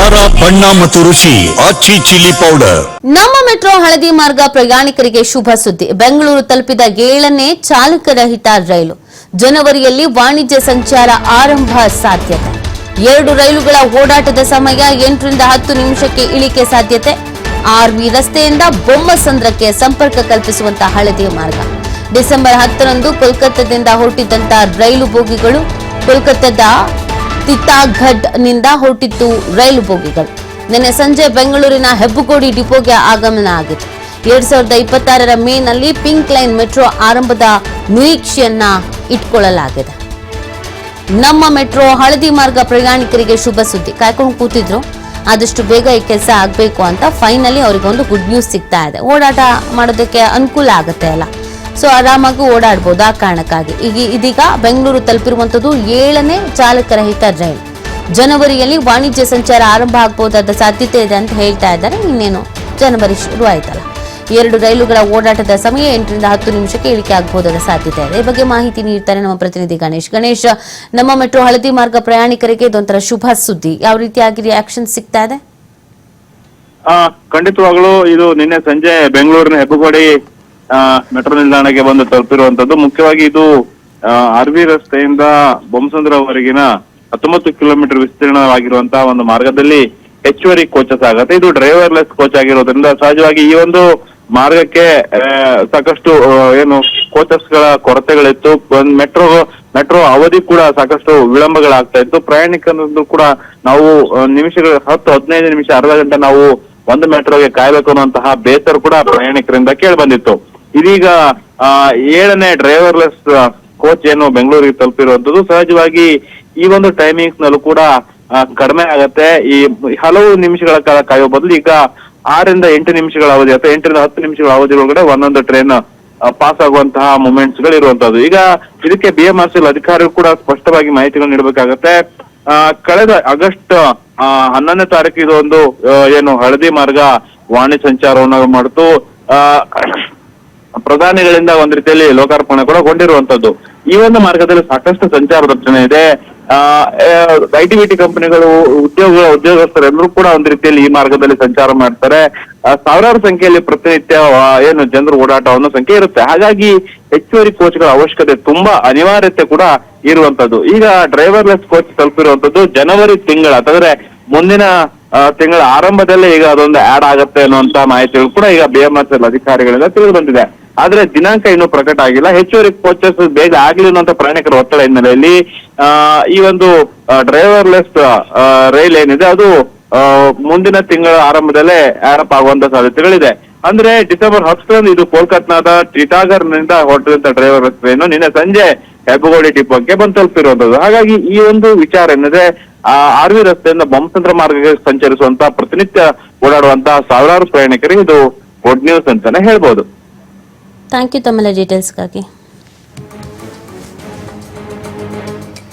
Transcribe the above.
ಖಾರ ಬಣ್ಣ ಮತ್ತು ರುಚಿ ಆಚಿ ಚಿಲ್ಲಿ ಪೌಡರ್. ನಮ್ಮ ಮೆಟ್ರೋ ಹಳದಿ ಮಾರ್ಗ ಪ್ರಯಾಣಿಕರಿಗೆ ಶುಭ ಸುದ್ದಿ. ಬೆಂಗಳೂರು ತಲುಪಿದ 7ನೇ ಚಾಲಕರಹಿತ ರೈಲು. ಜನವರಿಯಲ್ಲಿ ವಾಣಿಜ್ಯ ಸಂಚಾರ ಆರಂಭ ಸಾಧ್ಯತೆ. 2 ರೈಲುಗಳ ಓಡಾಟದ ಸಮಯ 8 ರಿಂದ 10 ನಿಮಿಷಕ್ಕೆ ಇಳಿಕೆ ಸಾಧ್ಯತೆ. ಆರ್ವಿ ರಸ್ತೆಯಿಂದ ಬೊಮ್ಮಸಂದ್ರಕ್ಕೆ ಸಂಪರ್ಕ ಕಲ್ಪಿಸುವಂತಹ ಹಳದಿ ಮಾರ್ಗ. ಡಿಸೆಂಬರ್ 10ರಂದು ಕೋಲ್ಕತ್ತಾದಿಂದ ಹೊರಟಿದ್ದಂತಹ ರೈಲು ಬೋಗಿಗಳು ಕೋಲ್ಕತ್ತಾದ ತಿತಾಘಡ್ನಿಂದ ಹೊರಟಿತ್ತು ರೈಲು ಬೋಗಿಗಳು. ನಿನ್ನೆ ಸಂಜೆ ಬೆಂಗಳೂರಿನ ಹೆಬ್ಬಗೋಡಿ ಡಿಪೋಗೆ ಆಗಮನ ಆಗಿದೆ. 2026ರ ಮೇನಲ್ಲಿ ಪಿಂಕ್ ಲೈನ್ ಮೆಟ್ರೋ ಆರಂಭದ ನಿರೀಕ್ಷೆಯನ್ನ ಇಟ್ಕೊಳ್ಳಲಾಗಿದೆ. ನಮ್ಮ ಮೆಟ್ರೋ ಹಳದಿ ಮಾರ್ಗ ಪ್ರಯಾಣಿಕರಿಗೆ ಶುಭ ಸುದ್ದಿ. ಕಾಯ್ಕೊಂಡು ಕೂತಿದ್ರು, ಆದಷ್ಟು ಬೇಗ ಈ ಕೆಲಸ ಆಗಬೇಕು ಅಂತ ಫೈನಲಿ ಅವರಿಗೆ ಒಂದು ಗುಡ್ ನ್ಯೂಸ್ ಸಿಗ್ತಾ ಇದೆ. ಓಡಾಟ ಮಾಡೋದಕ್ಕೆ ಅನುಕೂಲ ಆಗುತ್ತೆ ಅಲ್ಲ, ಸೊ ಆರಾಮಾಗಿ ಓಡಾಡಬಹುದು. ಆ ಕಾರಣಕ್ಕಾಗಿ ಇದೀಗ ಬೆಂಗಳೂರು ತಲುಪಿರುವಂತದ್ದು 7ನೇ ಚಾಲಕರಹಿತ ರೈಲು. ಜನವರಿಯಲ್ಲಿ ವಾಣಿಜ್ಯ ಸಂಚಾರ ಆರಂಭ ಆಗಬಹುದಾದ ಸಾಧ್ಯತೆ ಇದೆ ಅಂತ ಹೇಳ್ತಾ ಇದ್ದಾರೆ. ಇನ್ನೇನು ಜನವರಿ ಶುರು ಆಯ್ತಲ್ಲ. 2 ರೈಲುಗಳ ಓಡಾಟದ ಸಮಯ 8 ರಿಂದ 10 ನಿಮಿಷಕ್ಕೆ ಇಳಿಕೆ ಆಗಬಹುದಾದ ಸಾಧ್ಯತೆ ಇದೆ. ಈ ಬಗ್ಗೆ ಮಾಹಿತಿ ನೀಡ್ತಾರೆ ನಮ್ಮ ಪ್ರತಿನಿಧಿ ಗಣೇಶ್. ನಮ್ಮ ಮೆಟ್ರೋ ಹಳದಿ ಮಾರ್ಗ ಪ್ರಯಾಣಿಕರಿಗೆ ಇದೊಂಥರ ಶುಭ ಸುದ್ದಿ. ಯಾವ ರೀತಿಯಾಗಿ ರಿಯಾಕ್ಷನ್ ಸಿಗ್ತಾ ಇದೆ? ಖಂಡಿತವಾಗ್ಲೂ ಇದು ನಿನ್ನೆ ಸಂಜೆ ಬೆಂಗಳೂರಿನ ಹೆಬ್ಬಗೋಡಿ ಮೆಟ್ರೋ ನಿಲ್ದಾಣಕ್ಕೆ ಬಂದು ತಲುಪಿರುವಂತದ್ದು. ಮುಖ್ಯವಾಗಿ ಇದು ಆರ್ವಿ ರಸ್ತೆಯಿಂದ ಬೊಮ್ಮಸಂದ್ರವರೆಗಿನ 19 ಕಿಲೋಮೀಟರ್ ವಿಸ್ತೀರ್ಣವಾಗಿರುವಂತಹ ಒಂದು ಮಾರ್ಗದಲ್ಲಿ ಹೆಚ್ಚುವರಿ ಕೋಚಸ್ ಆಗುತ್ತೆ. ಇದು ಡ್ರೈವರ್ಲೆಸ್ ಕೋಚ್ ಆಗಿರೋದ್ರಿಂದ ಸಹಜವಾಗಿ ಈ ಒಂದು ಮಾರ್ಗಕ್ಕೆ ಸಾಕಷ್ಟು ಏನು ಕೋಚಸ್ ಗಳ ಕೊರತೆಗಳಿತ್ತು. ಮೆಟ್ರೋ ಅವಧಿ ಕೂಡ ಸಾಕಷ್ಟು ವಿಳಂಬಗಳಾಗ್ತಾ ಇತ್ತು. ಪ್ರಯಾಣಿಕರದ್ದು ಕೂಡ ನಾವು ನಿಮಿಷಗಳು 10-15 ನಿಮಿಷ, ಅರ್ಧ ಗಂಟೆ ನಾವು ಒಂದು ಮೆಟ್ರೋಗೆ ಕಾಯ್ಬೇಕು ಅನ್ನುವಂತಹ ಬೇಸರ ಕೂಡ ಪ್ರಯಾಣಿಕರಿಂದ ಕೇಳಿ ಬಂದಿತ್ತು. ಇದೀಗ 7ನೇ ಡ್ರೈವರ್ಲೆಸ್ ಕೋಚ್ ಏನು ಬೆಂಗಳೂರಿಗೆ ತಲುಪಿರುವಂತದ್ದು. ಸಹಜವಾಗಿ ಈ ಒಂದು ಟೈಮಿಂಗ್ಸ್ ನಲ್ಲೂ ಕೂಡ ಕಡಿಮೆ ಆಗತ್ತೆ. ಈ ಹಲವು ನಿಮಿಷಗಳ ಕಾಲ ಕಾಯುವ ಬದಲು ಈಗ 6 ರಿಂದ 8 ನಿಮಿಷಗಳ ಅವಧಿ ಅಥವಾ 8 ರಿಂದ 10 ನಿಮಿಷಗಳ ಅವಧಿ ಒಳಗಡೆ ಒಂದೊಂದು ಟ್ರೈನ್ ಪಾಸ್ ಆಗುವಂತಹ ಮೂಮೆಂಟ್ಸ್ ಗಳು ಇರುವಂತದ್ದು. ಈಗ ಇದಕ್ಕೆ BMRCL ಅಧಿಕಾರಿಗಳು ಕೂಡ ಸ್ಪಷ್ಟವಾಗಿ ಮಾಹಿತಿಗಳನ್ನು ನೀಡಬೇಕಾಗತ್ತೆ. ಕಳೆದ ಆಗಸ್ಟ್ 11ನೇ ತಾರೀಕು ಇದು ಒಂದು ಏನು ಹಳದಿ ಮಾರ್ಗ ವಾಣಿಜ್ಯ ಸಂಚಾರವನ್ನು ಮಾಡಿತು. ಪ್ರಧಾನಿಗಳಿಂದ ಒಂದ್ ರೀತಿಯಲ್ಲಿ ಲೋಕಾರ್ಪಣೆ ಕೂಡ ಗೊಂಡಿರುವಂತದ್ದು. ಈ ಒಂದು ಮಾರ್ಗದಲ್ಲಿ ಸಾಕಷ್ಟು ಸಂಚಾರ ದಟ್ಟಣೆ ಇದೆ. ITBT ಕಂಪನಿಗಳು ಉದ್ಯೋಗಸ್ಥರೆಲ್ಲರೂ ಕೂಡ ಒಂದ್ ರೀತಿಯಲ್ಲಿ ಈ ಮಾರ್ಗದಲ್ಲಿ ಸಂಚಾರ ಮಾಡ್ತಾರೆ. ಸಾವಿರಾರು ಸಂಖ್ಯೆಯಲ್ಲಿ ಪ್ರತಿನಿತ್ಯ ಏನು ಜನರು ಓಡಾಟ ಅನ್ನೋ ಸಂಖ್ಯೆ ಇರುತ್ತೆ. ಹಾಗಾಗಿ ಹೆಚ್ಚುವರಿ ಕೋಚ್ಗಳ ಅವಶ್ಯಕತೆ ತುಂಬಾ ಅನಿವಾರ್ಯತೆ ಕೂಡ ಇರುವಂತದ್ದು. ಈಗ ಡ್ರೈವರ್ಲೆಸ್ ಕೋಚ್ ತಲುಪಿರುವಂತದ್ದು ಜನವರಿ ತಿಂಗಳ ಅಂತಂದ್ರೆ ಮುಂದಿನ ತಿಂಗಳ ಆರಂಭದಲ್ಲೇ ಈಗ ಅದೊಂದು ಆಡ್ ಆಗತ್ತೆ ಅನ್ನುವಂತ ಮಾಹಿತಿಗಳು ಕೂಡ ಈಗ BMRCL ಅಧಿಕಾರಿಗಳಿಂದ ತಿಳಿದು ಬಂದಿದೆ. ಆದ್ರೆ ದಿನಾಂಕ ಇನ್ನೂ ಪ್ರಕಟ ಆಗಿಲ್ಲ. ಹೆಚ್ಚುವರಿ ಕೋಚಸ್ ಬೇಗ ಆಗ್ಲಿ ಅನ್ನುವಂತ ಪ್ರಯಾಣಿಕರ ಒತ್ತಡ ಹಿನ್ನೆಲೆಯಲ್ಲಿ ಈ ಒಂದು ಡ್ರೈವರ್ಲೆಸ್ ರೈಲ್ ಏನಿದೆ ಅದು ಮುಂದಿನ ತಿಂಗಳ ಆರಂಭದಲ್ಲೇ ಆರಂಭ ಆಗುವಂತ ಸಾಧ್ಯತೆಗಳಿದೆ. ಅಂದ್ರೆ ಡಿಸೆಂಬರ್ 10ರಂದು ಇದು ಕೋಲ್ಕತ್ತಾದ ಟಿಟಾಗರ್ನಿಂದ ಹೊರಟಿದಂತ ಡ್ರೈವರ್ಲೆಸ್ ಟ್ರೈನ್ ನಿನ್ನೆ ಸಂಜೆ ಹೆಬ್ಬಗೋಡಿ ಡಿಪೋಕ್ಕೆ ಬಂದು ತಲುಪಿರುವಂತದ್ದು. ಹಾಗಾಗಿ ಈ ಒಂದು ವಿಚಾರ ಏನಿದೆ ಆರ್ವಿ ರಸ್ತೆಯಿಂದ ಬೊಮ್ಮಸಂದ್ರ ಮಾರ್ಗಕ್ಕೆ ಸಂಚರಿಸುವಂತ ಪ್ರತಿನಿತ್ಯ ಓಡಾಡುವಂತಹ ಸಾವಿರಾರು ಪ್ರಯಾಣಿಕರಿಗೆ ಇದು ಗುಡ್ ನ್ಯೂಸ್ ಅಂತಾನೆ ಹೇಳ್ಬೋದು. ಥ್ಯಾಂಕ್ ಯು ತಮ್ಮೆಲ್ಲ ಡೀಟೇಲ್ಸ್ಗಾಗಿ.